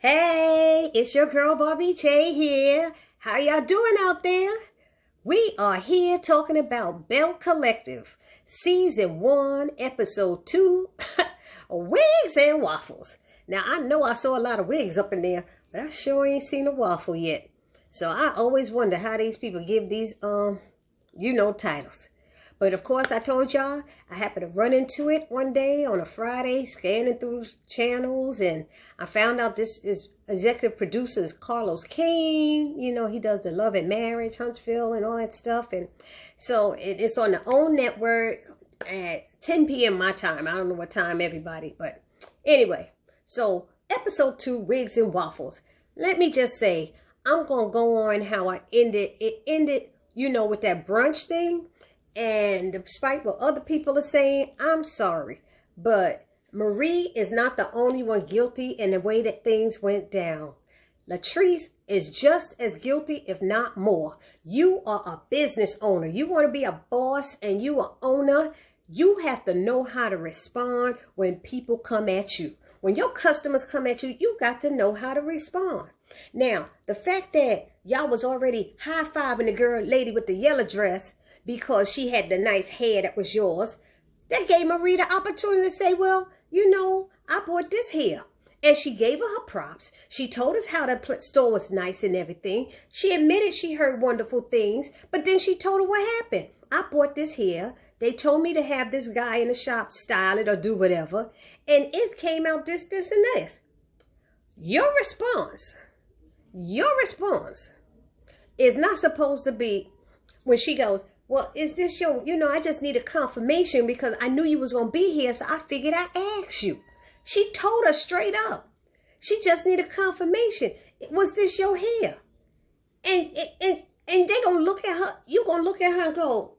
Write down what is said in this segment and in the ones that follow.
Hey, it's your girl Bobby J here. How y'all doing out there? We are here talking about Belle Collective, Season 1, Episode 2, Wigs and Waffles. Now, I know I saw a lot of wigs up in there, but I sure ain't seen a waffle yet. So I always wonder how these people give these, titles. But of course, I told y'all, I happened to run into it one day on a Friday, scanning through channels, and I found out this is executive producer is Carlos Kane. You know, he does the Love and Marriage, Huntsville, and all that stuff. And so it's on the OWN network at 10 p.m. my time. I don't know what time everybody, but anyway. So episode 2, Wigs and Waffles. Let me just say, I'm going to go on how I ended. It ended, with that brunch thing. And despite what other people are saying, I'm sorry. But Marie is not the only one guilty in the way that things went down. Latrice is just as guilty, if not more. You are a business owner. You want to be a boss and you are owner. You have to know how to respond when people come at you. When your customers come at you, you got to know how to respond. Now, the fact that y'all was already high-fiving the lady with the yellow dress because she had the nice hair that was yours, that gave Marie the opportunity to say, well, I bought this hair. And she gave her props. She told us how the store was nice and everything. She admitted she heard wonderful things, but then she told her what happened. I bought this hair. They told me to have this guy in the shop style it or do whatever. And it came out this, and this. Your response is not supposed to be when she goes, well, is this your, I just need a confirmation because I knew you was going to be here, so I figured I'd ask you. She told her straight up. She just needed confirmation. Was this your hair? And they going to look at her. You going to look at her and go,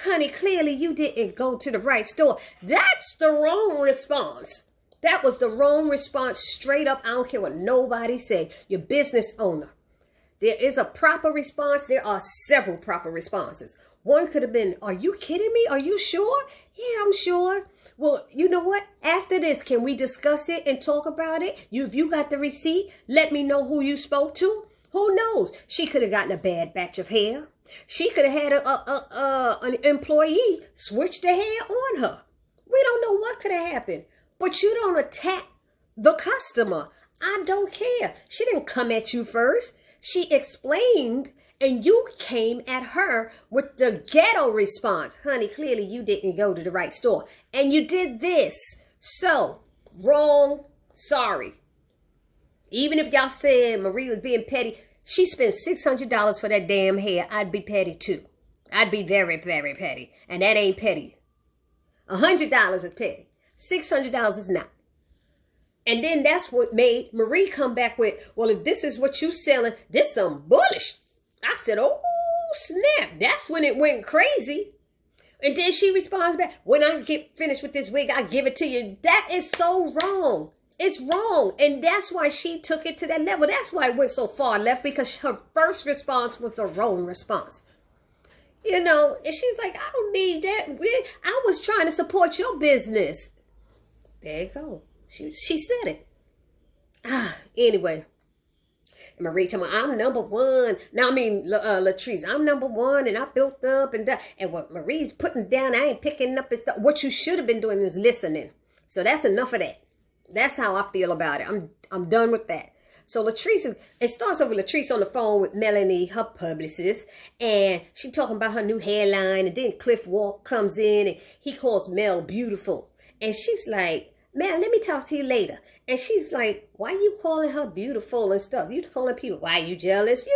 honey, clearly you didn't go to the right store. That's the wrong response. That was the wrong response straight up. I don't care what nobody say. You're business owner. There is a proper response. There are several proper responses. One could have been, are you kidding me? Are you sure? Yeah, I'm sure. Well, you know what? After this, can we discuss it and talk about it? You got the receipt? Let me know who you spoke to. Who knows? She could have gotten a bad batch of hair. She could have had an employee switch the hair on her. We don't know what could have happened. But you don't attack the customer. I don't care. She didn't come at you first. She explained, and you came at her with the ghetto response. Honey, clearly you didn't go to the right store. And you did this. So, wrong, sorry. Even if y'all said Marie was being petty, she spent $600 for that damn hair. I'd be petty too. I'd be very, very petty. And that ain't petty. $100 is petty. $600 is not. And then that's what made Marie come back with, well, if this is what you selling, this some bullish. I said, oh, snap. That's when it went crazy. And then she responds back, when I get finished with this wig, I give it to you. That is so wrong. It's wrong. And that's why she took it to that level. That's why it went so far left, because her first response was the wrong response. And she's like, I don't need that. I was trying to support your business. There you go. She said it. Anyway. Marie told me, I'm number one. Now, Latrice, I'm number one, and I built up and that. And what Marie's putting down, I ain't picking up. What you should have been doing is listening. So that's enough of that. That's how I feel about it. I'm done with that. So Latrice, it starts over Latrice on the phone with Melanie, her publicist, and she talking about her new hairline. And then Cliff Walk comes in, and he calls Mel beautiful. And she's like, man, let me talk to you later. And she's like, why you calling her beautiful and stuff? You calling people, why you jealous?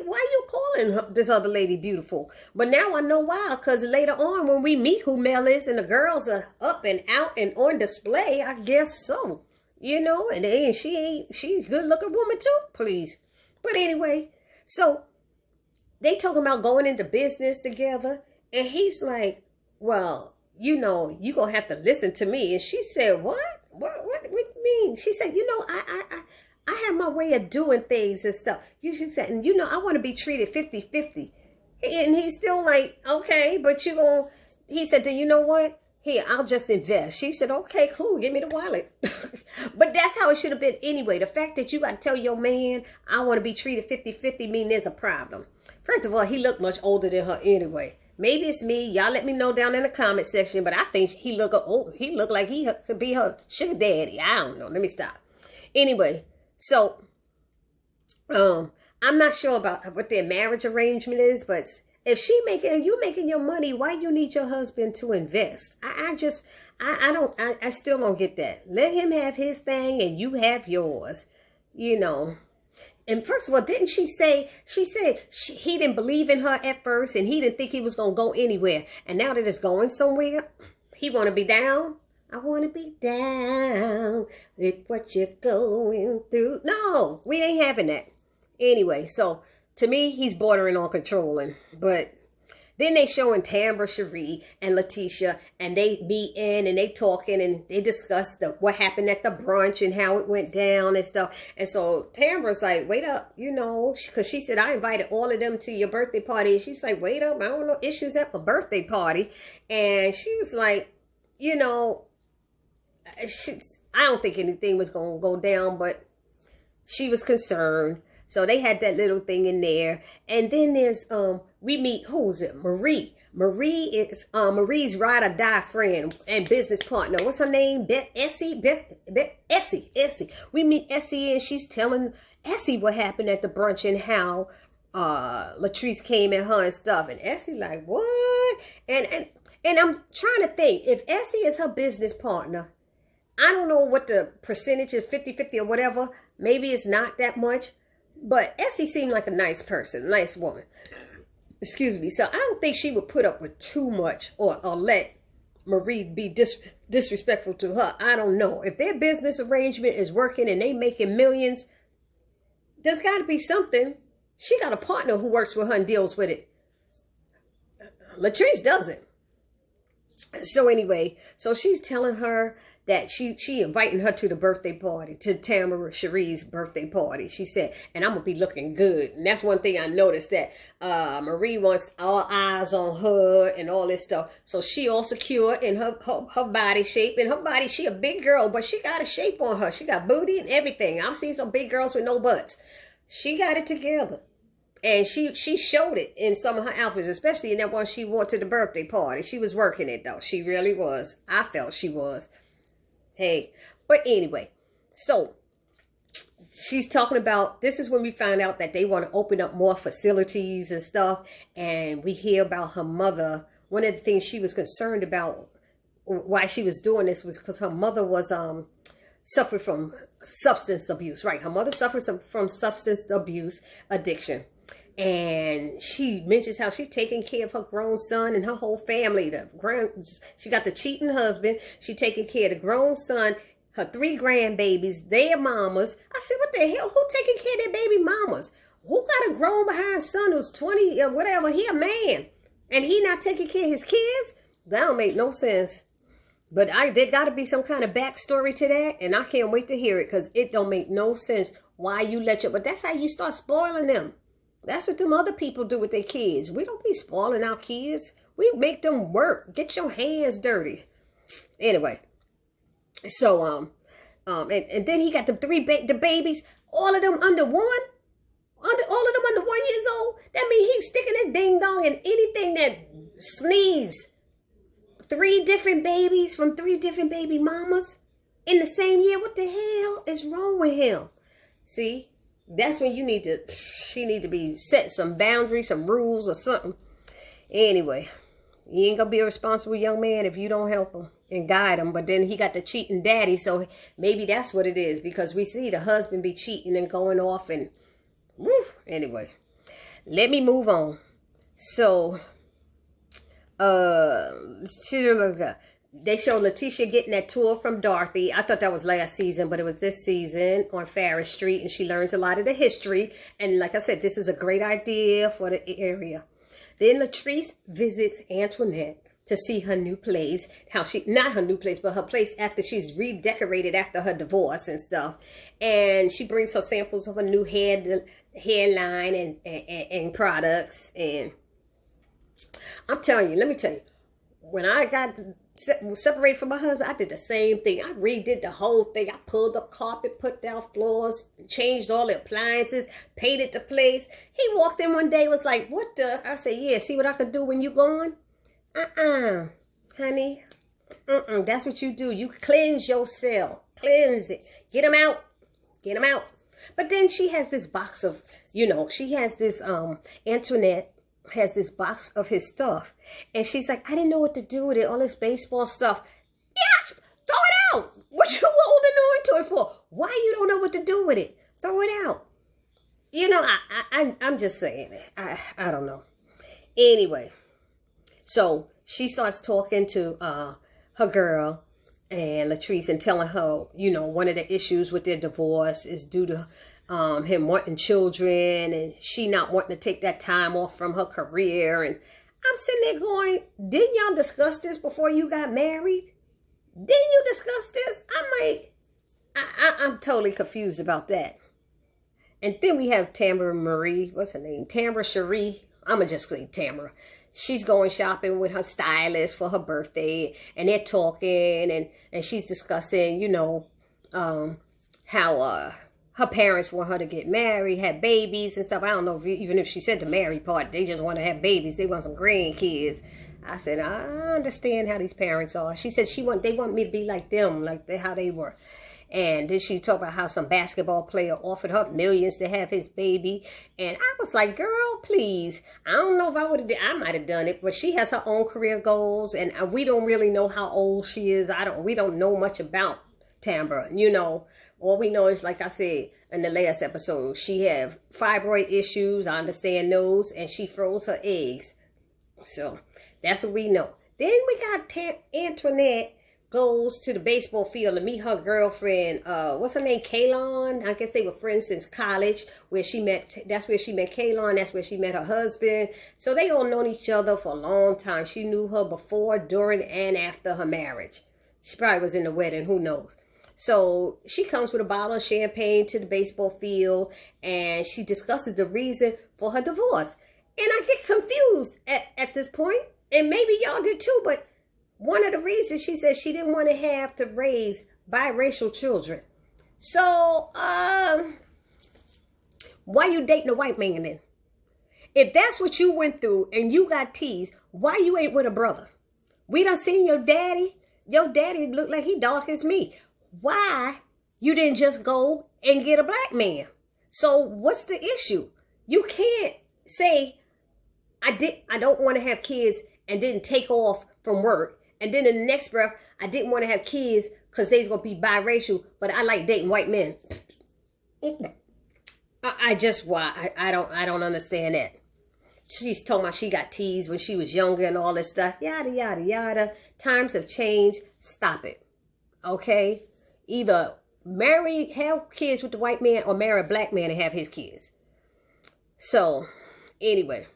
Why you calling this other lady beautiful? But now I know why, because later on when we meet who Mel is and the girls are up and out and on display, I guess so. And she's a good looking woman too, please. But anyway, so they talking about going into business together. And he's like, well, you going to have to listen to me. And she said, what? What do you mean? She said, I have my way of doing things and stuff. She said, and I want to be treated 50-50. And he's still like, okay, but he said, then you know what? Here, I'll just invest. She said, okay, cool, give me the wallet. But that's how it should have been anyway. The fact that you got to tell your man, I want to be treated 50-50 mean there's a problem. First of all, he looked much older than her anyway. Maybe it's me. Y'all let me know down in the comment section. But I think he looked like he could be her sugar daddy. I don't know. Let me stop. Anyway, so I'm not sure about what their marriage arrangement is, but if you making your money, why you need your husband to invest? I still don't get that. Let him have his thing and you have yours, you know. And first of all, didn't she said he didn't believe in her at first and he didn't think he was going to go anywhere. And now that it's going somewhere, he want to be down. I want to be down with what you're going through. No, we ain't having that. Anyway, so to me, he's bordering on controlling. But then they showing Tambra, Cherie, and Letitia, and they meeting and they talking and they discuss what happened at the brunch and how it went down and stuff. And so Tambra's like, wait up, you know, because she said, I invited all of them to your birthday party. And she's like, wait up, I don't know issues at the birthday party. And she was like, you know, I don't think anything was going to go down, but she was concerned. So they had that little thing in there. And then there's, we meet, who is it? Marie. Marie is Marie's ride or die friend and business partner. What's her name? Essie. We meet Essie and she's telling Essie what happened at the brunch and how Latrice came at her and stuff. And Essie like, what? And I'm trying to think, if Essie is her business partner, I don't know what the percentage is, 50-50 or whatever. Maybe it's not that much. But Essie seemed like a nice person, nice woman. Excuse me. So I don't think she would put up with too much or let Marie be disrespectful to her. I don't know. If their business arrangement is working and they making millions, there's got to be something. She got a partner who works with her and deals with it. Latrice doesn't. So anyway, so she's telling her that she inviting her to the birthday party, to Tamara Cherie's birthday party. She said, and I'm going to be looking good. And that's one thing I noticed, that Marie wants all eyes on her and all this stuff. So she all secure in her body shape. And her body, she a big girl, but she got a shape on her. She got booty and everything. I've seen some big girls with no butts. She got it together. And she showed it in some of her outfits, especially in that one she wore to the birthday party. She was working it, though. She really was. I felt she was. Hey, but anyway, so she's talking about, this is when we find out that they want to open up more facilities and stuff. And we hear about her mother. One of the things she was concerned about why she was doing this was because her mother was suffered from substance abuse. Right. Her mother suffered from substance abuse addiction. And she mentions how she's taking care of her grown son and her whole family. She got the cheating husband. She taking care of the grown son, her 3 grandbabies, their mamas. I said, what the hell? Who taking care of their baby mamas? Who got a grown behind son who's 20 or whatever? He a man. And he not taking care of his kids? That don't make no sense. But there got to be some kind of backstory to that. And I can't wait to hear it, because it don't make no sense why you let your... But that's how you start spoiling them. That's what them other people do with their kids. We don't be spoiling our kids. We make them work. Get your hands dirty. Anyway. So, and then he got the 3 the babies. All of them under 1. All of them under 1 years old. That means he's sticking his ding dong in anything that sneezes. 3 different babies from 3 different baby mamas in the same year. What the hell is wrong with him? See? That's when she need to be set some boundaries, some rules or something. Anyway, he ain't gonna be a responsible young man if you don't help him and guide him. But then he got the cheating daddy, so maybe that's what it is, because we see the husband be cheating and going off and woof. Anyway, let me move on. So, they show Letitia getting that tour from Dorothy. I thought that was last season, but it was this season on Farris Street. And she learns a lot of the history. And like I said, this is a great idea for the area. Then Latrice visits Antoinette to see her new place. Not her new place, but her place after she's redecorated after her divorce and stuff. And she brings her samples of a new hairline and products. And I'm telling you, let me tell you. when I got separated from my husband, I did the same thing. I redid the whole thing. I pulled up carpet, put down floors, changed all the appliances, painted the place. He walked in one day, was like, what the? I said, yeah, see what I could do when you gone? Honey. That's what you do. You cleanse yourself. Cleanse it. Get them out. Get them out. But then she has this box of, she has this, Antoinette has this box of his stuff. And she's like, I didn't know what to do with it. All this baseball stuff. Yeah, throw it out. What you holding on to it for? Why you don't know what to do with it? Throw it out. I'm just saying it. I don't know. Anyway, so she starts talking to her girl and Latrice and telling her, one of the issues with their divorce is due to him wanting children and she not wanting to take that time off from her career. And I'm sitting there going, didn't y'all discuss this before you got married? Didn't you discuss this? I'm like, I'm totally confused about that. And then we have Tamara Marie, what's her name? Tamara Cherie. I'm going to just say Tamara. She's going shopping with her stylist for her birthday, and they're talking, and she's discussing, how her parents want her to get married, have babies and stuff. I don't know even if she said the married part. They just want to have babies. They want some grandkids. I said, I understand how these parents are. She said they want me to be like them, like how they were. And then she talked about how some basketball player offered her millions to have his baby. And I was like, girl, please. I don't know if I would have I might have done it. But she has her own career goals. And we don't really know how old she is. We don't know much about Tamara. All we know is, like I said in the last episode, she have fibroid issues. I understand those. And she froze her eggs. So that's what we know. Then we got Antoinette. Goes to the baseball field to meet her girlfriend, what's her name, Kaylon? I guess they were friends since college, that's where she met Kaylon, that's where she met her husband. So they all known each other for a long time. She knew her before, during, and after her marriage. She probably was in the wedding, who knows. So she comes with a bottle of champagne to the baseball field, and she discusses the reason for her divorce. And I get confused at this point, and maybe y'all did too, but one of the reasons she said she didn't want to have to raise biracial children. So, why you dating a white man then? If that's what you went through and you got teased, why you ain't with a brother? We done seen your daddy. Your daddy look like he dark as me. Why you didn't just go and get a black man? So what's the issue? You can't say, I don't want to have kids and didn't take off from work. And then in the next breath, I didn't want to have kids because they's going to be biracial, but I like dating white men. I don't understand that. She's talking about she got teased when she was younger and all this stuff. Yada, yada, yada. Times have changed. Stop it. Okay? Either have kids with the white man or marry a black man and have his kids. So, anyway.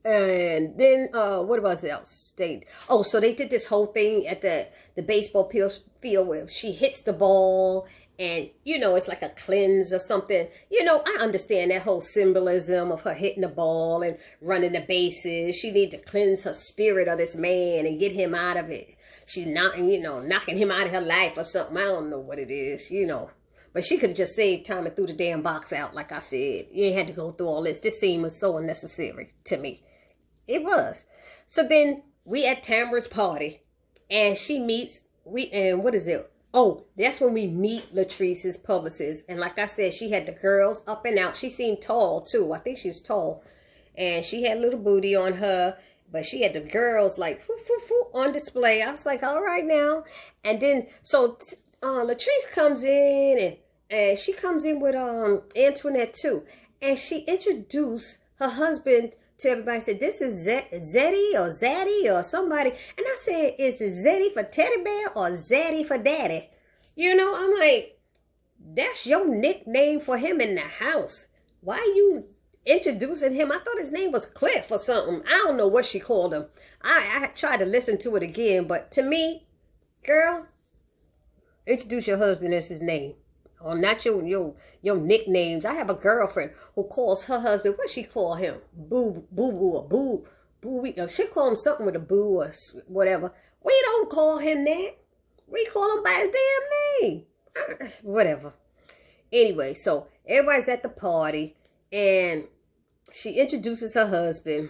And then, what was else? So they did this whole thing at the baseball field where she hits the ball and, it's like a cleanse or something. I understand that whole symbolism of her hitting the ball and running the bases. She needs to cleanse her spirit of this man and get him out of it. She's not, knocking him out of her life or something. I don't know what it is, But she could have just saved time and threw the damn box out, like I said. You ain't had to go through all this. This scene was so unnecessary to me. It was. So then we at Tamara's party and she meets, what is it? Oh, that's when we meet Latrice's publicist. And like I said, she had the girls up and out. She seemed tall too. I think she was tall. And she had a little booty on her, but she had the girls like on display. I was like, all right now. And then, so Latrice comes in and she comes in with Antoinette too. And she introduced her husband to everybody. Said, this is Zeddy or Zaddy or somebody. And I said, is it Zeddy for teddy bear or Zaddy for daddy? I'm like, that's your nickname for him in the house. Why are you introducing him? I thought his name was Cliff or something. I don't know what she called him. I tried to listen to it again, but to me, girl, introduce your husband as his name. Or not your nicknames. I have a girlfriend who calls her husband, what she call him? Boo, boo, boo, or boo, boo. She call him something with a boo or whatever. We don't call him that. We call him by his damn name. Whatever. Anyway, so everybody's at the party, and she introduces her husband.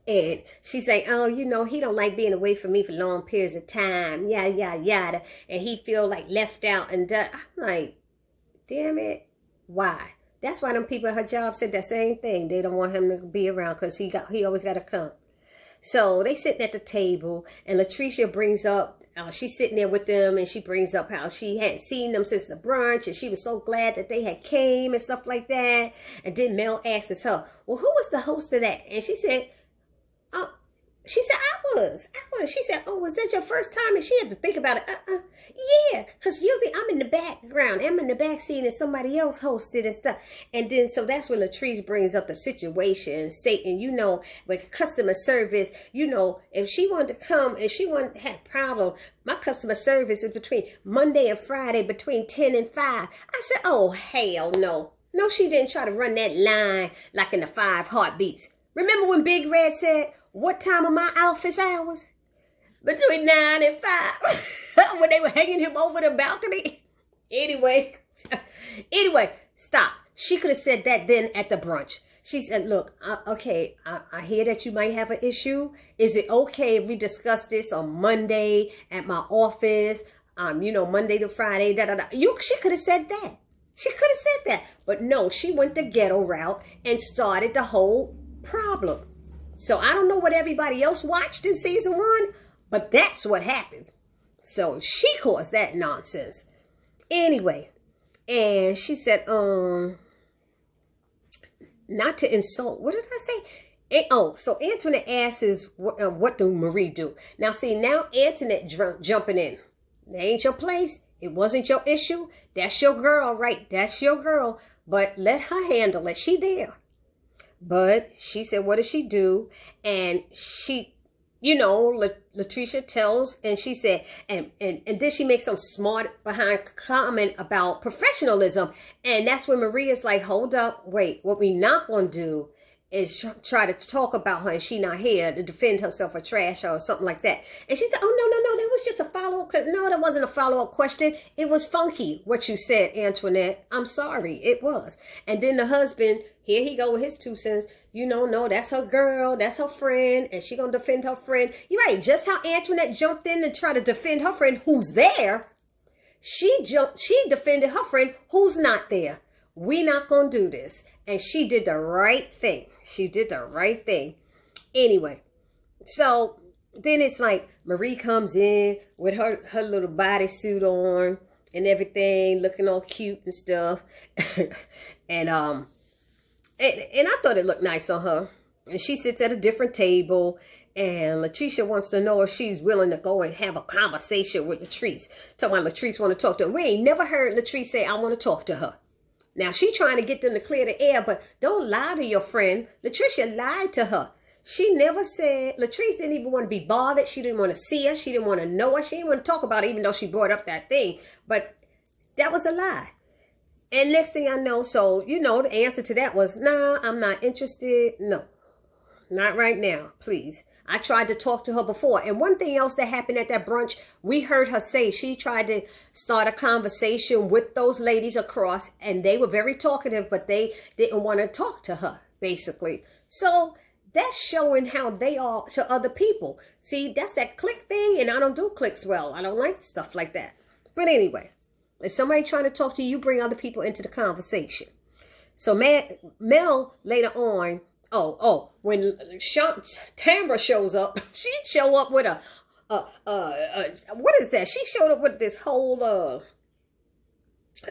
And she's like, oh, you know, he don't like being away from me for long periods of time. Yada, yada, yada. And he feel like left out. And I'm like, damn it. Why? That's why them people at her job said that same thing. They don't want him to be around because he always got to come. So they sitting at the table, and Latricia brings up, she's sitting there with them, and she brings up how she hadn't seen them since the brunch, and she was so glad that they had came and stuff like that. And then Mel asks her, well, who was the host of that? And she said, I was. She said, oh, was that your first time? And she had to think about it. Yeah, because usually I'm in the background. I'm in the back seat and somebody else hosted and stuff. And then, so that's when Latrice brings up the situation, stating, you know, with customer service, you know, if she wanted to come, if she wanted to have a problem, my customer service is between Monday and Friday between 10 and 5. I said, oh, hell no. No, she didn't try to run that line like in the 5 heartbeats. Remember when Big Red said, what time are my office hours? Between 9 and 5. When they were hanging him over the balcony. Anyway, stop. She could have said that then at the brunch. She said, look, okay, I hear that you might have an issue. Is it okay if we discuss this on Monday at my office? You know, Monday to Friday, She could have said that. She could have said that. But no, she went the ghetto route and started the whole problem. So I don't know what everybody else watched in season 1, but that's what happened. So she caused that nonsense. Anyway, and she said, not to insult. What did I say? So Antoinette asks, what do Marie do? Now, see, now Antoinette jumping in. That ain't your place. It wasn't your issue. That's your girl, right? That's your girl. But let her handle it. She there. But she said, what does she do? And she, you know, Latricia tells, and she said, and then she makes some smart behind comment about professionalism. And that's when Maria's like, hold up, wait, what we not going to do is try to talk about her and she not here to defend herself or trash her or something like that. And she said, oh, no, that was just a follow-up. No, that wasn't a follow-up question. It was funky what you said, Antoinette. I'm sorry, it was. And then the husband, here he go with his 2 cents. You know, no, that's her girl, that's her friend, and she gonna defend her friend. You're right, just how Antoinette jumped in and tried to defend her friend who's there. She defended her friend who's not there. We not gonna do this. And she did the right thing. She did the right thing. Anyway, so then it's like Marie comes in with her little bodysuit on and everything, looking all cute and stuff. And I thought it looked nice on her. And she sits at a different table. And Latricia wants to know if she's willing to go and have a conversation with Latrice. Talking about Latrice want to talk to her. We ain't never heard Latrice say, I want to talk to her. Now, she trying to get them to clear the air, but don't lie to your friend. Latricia lied to her. She never said, Latrice didn't even want to be bothered. She didn't want to see her. She didn't want to know her. She didn't want to talk about it, even though she brought up that thing. But that was a lie. And next thing I know, so, you know, the answer to that was, nah, I'm not interested. No, not right now, please. I tried to talk to her before. And one thing else that happened at that brunch, we heard her say she tried to start a conversation with those ladies across, and they were very talkative, but they didn't want to talk to her, basically. So that's showing how they are to other people. See, that's that click thing, and I don't do clicks well. I don't like stuff like that. But anyway, if somebody trying to talk to you, bring other people into the conversation. So Mel later on, when Tambra shows up, she show up with what is that? She showed up with this whole,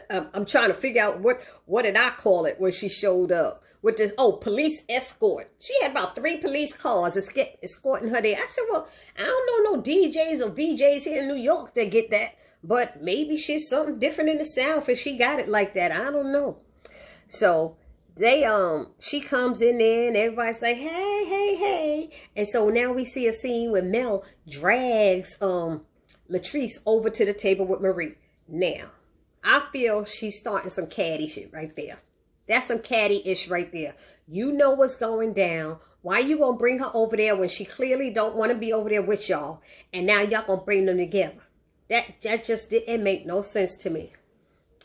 I'm trying to figure out what did I call it when she showed up with this, police escort. She had about 3 police cars escorting her there. I said, well, I don't know no DJs or VJs here in New York that get that, but maybe she's something different in the South if she got it like that. I don't know. So she comes in there and everybody's like, hey. And so now we see a scene where Mel drags Latrice over to the table with Marie. Now, I feel she's starting some catty shit right there. That's some catty-ish right there. You know what's going down. Why you gonna bring her over there when she clearly don't want to be over there with y'all? And now y'all gonna bring them together. That just didn't make no sense to me.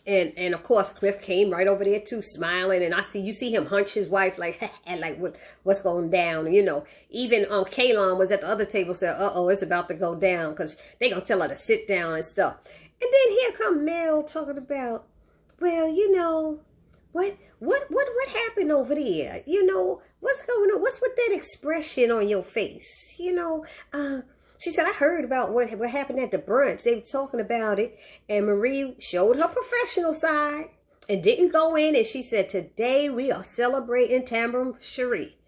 And of course Cliff came right over there too, smiling, and you see him hunch his wife like and like what's going down, you know. Even Kaylon was at the other table, said, it's about to go down, because they gonna tell her to sit down and stuff. And then here come Mel talking about, well, you know, what happened over there? You know, what's going on? What's with that expression on your face? You know, she said, I heard about what happened at the brunch. They were talking about it. And Marie showed her professional side and didn't go in. And she said, today we are celebrating Tamara Cherie.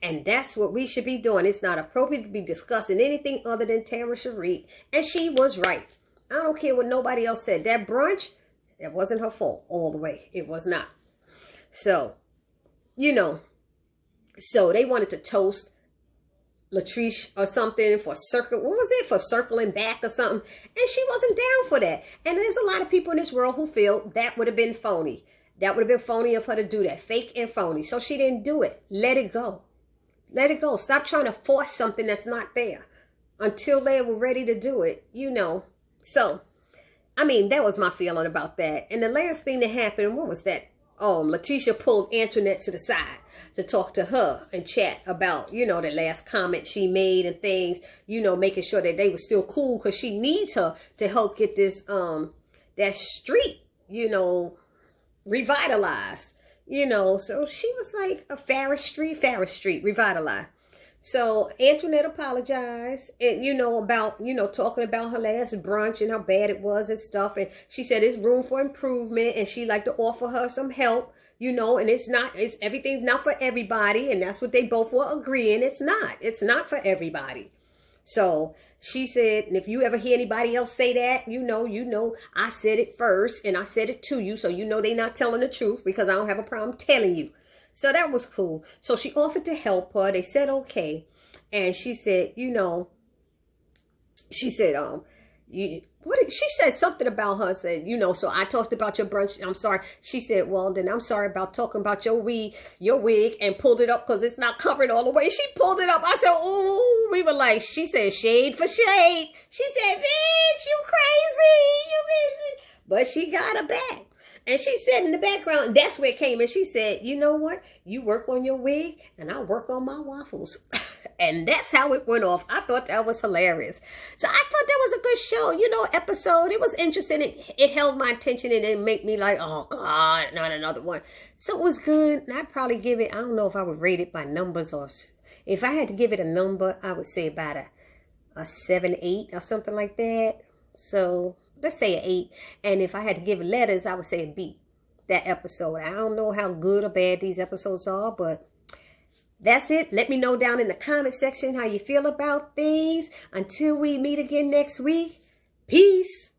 And that's what we should be doing. It's not appropriate to be discussing anything other than Tamara Cherie. And she was right. I don't care what nobody else said. That brunch, it wasn't her fault all the way. It was not. So, you know, so they wanted to toast Latrice or something for circling back or something, and she wasn't down for that. And there's a lot of people in this world who feel that would have been phony. That would have been phony of her to do that, fake and phony. So she didn't do it. Let it go. Let it go. Stop trying to force something that's not there until they were ready to do it, you know. So, I mean, that was my feeling about that. And the last thing that happened, what was that? Letitia pulled Antoinette to the side to talk to her and chat about, you know, the last comment she made and things, you know, making sure that they were still cool, because she needs her to help get this, that street, you know, revitalized, you know. So she was like a Farris Street revitalized. So Antoinette apologized, and, you know, about, you know, talking about her last brunch and how bad it was and stuff. And she said there's room for improvement, and she'd like to offer her some help, you know, and everything's not for everybody. And that's what they both were agreeing. It's not for everybody. So she said, and if you ever hear anybody else say that, you know, I said it first, and I said it to you. So, you know, they not telling the truth, because I don't have a problem telling you. So that was cool. So she offered to help her. They said, okay. And she said, you know, she said, she said something about her, said, you know, so I talked about your brunch. I'm sorry. She said, well, then I'm sorry about talking about your wig, and pulled it up because it's not covered all the way. She pulled it up. I said, oh, we were like, she said, shade for shade. She said, bitch, you crazy. You crazy. But she got her back. And she said in the background, that's where it came. And she said, you know what? You work on your wig and I work on my waffles. And that's how it went off. I thought that was hilarious. So I thought that was a good show, you know, episode. It was interesting. It held my attention, and it made me like, oh, God, not another one. So it was good. And I'd probably give it, I don't know if I would rate it by numbers, or if I had to give it a number, I would say about a 7, 8 or something like that. So let's say an 8. And if I had to give it letters, I would say a B. That episode. I don't know how good or bad these episodes are, but that's it. Let me know down in the comment section how you feel about things. Until we meet again next week. Peace.